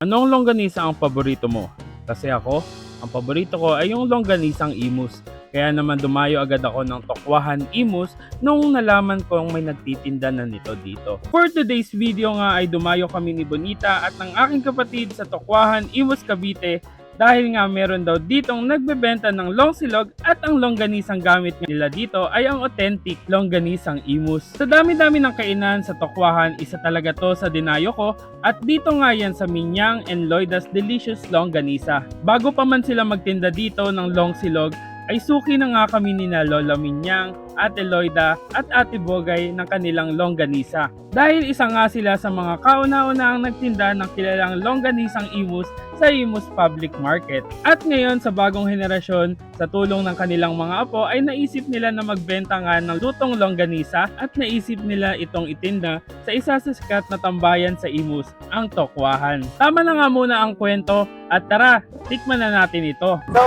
Anong longganisa ang paborito mo? Kasi ako, ang paborito ko ay yung longganisang Imus. Kaya naman dumayo agad ako ng Tokwahan Imus nung nalaman kong may nagtitinda na nito dito. For today's video nga ay dumayo kami ni Bonita at ng aking kapatid sa Tokwahan Imus Cavite dahil nga meron daw ditong nagbebenta ng longsilog at ang longganisang gamit nila dito ay ang authentic longganisang Imus. Sa dami-dami ng kainan sa Tokwahan, isa talaga to sa dinayo ko at dito nga yan sa Minyang and Loida's Delicious Longganisa. Bago pa man sila magtinda dito ng longsilog, ay suki na nga kami ni na Lola Minyang, Ate Loida at Ate Bogay ng kanilang longganisa. Dahil isa nga sila sa mga kauna-unahang nagtinda ng kilalang longganisang Imus sa Imus Public Market. At ngayon sa bagong henerasyon, sa tulong ng kanilang mga apo ay naisip nila na magbenta nga ng lutong longganisa at naisip nila itong itinda sa isa sa sikat na tambayan sa Imus, ang Tokwahan. Tama na nga muna ang kwento at tara, tikman na natin ito. So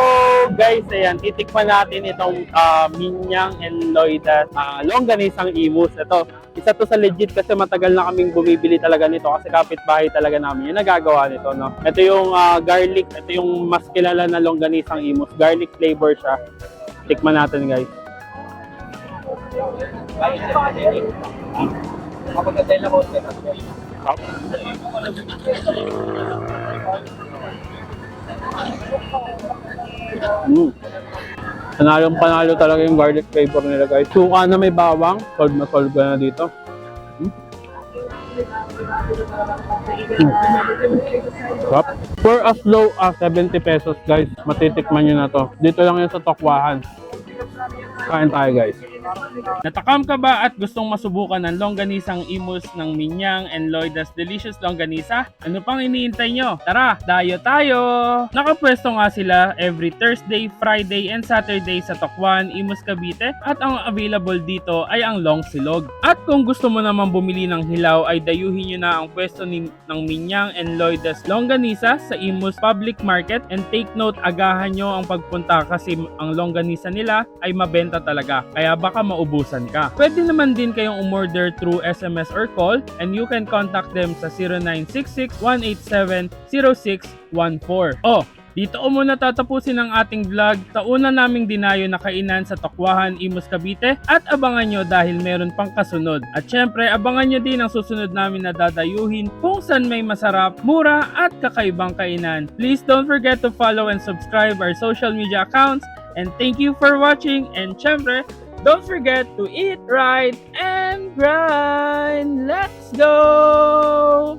guys, ayan, titikman natin itong Minyang and Loida longganisang Imus. Ito, isa to sa legit kasi matagal na kaming bumibili talaga nito kasi kapitbahay talaga namin yung nagagawa nito, no? Ito yung garlic, ito yung mas kilala na longganisang Imus. Garlic flavor siya. Tikman natin, guys. Panalo talaga yung garlic flavor nila, guys. Suka na may bawang, solve na dito. Sarap. For as low as 70 pesos, guys, matitikman nyo na to. Dito lang yan sa Tokwahan. Kain tayo, guys. Natakam ka ba at gustong masubukan ng longganisang Imus ng Minyang and Loida's Delicious Longganisa? Ano pang iniintay nyo? Tara, dayo tayo! Nakapwesto nga sila every Thursday, Friday, and Saturday sa Tokwahan, Imus Cavite at ang available dito ay ang longsilog. At kung gusto mo naman bumili ng hilaw ay dayuhin nyo na ang pwesto ng Minyang and Loida's Longganisa sa Imus Public Market and take note, agahan nyo ang pagpunta kasi ang longganisa nila ay mabenta talaga. Kaya baka maubusan ka. Pwede naman din kayong umorder through SMS or call and you can contact them sa 0966-187-0614. Dito ko muna tatapusin ang ating vlog sa una naming dinayo na kainan sa Tokwahan, Imus Cavite at abangan nyo dahil meron pang kasunod. At syempre, abangan nyo din ang susunod namin na dadayuhin kung saan may masarap, mura at kakaibang kainan. Please don't forget to follow and subscribe our social media accounts and thank you for watching and syempre, don't forget to eat right and grind. Let's go!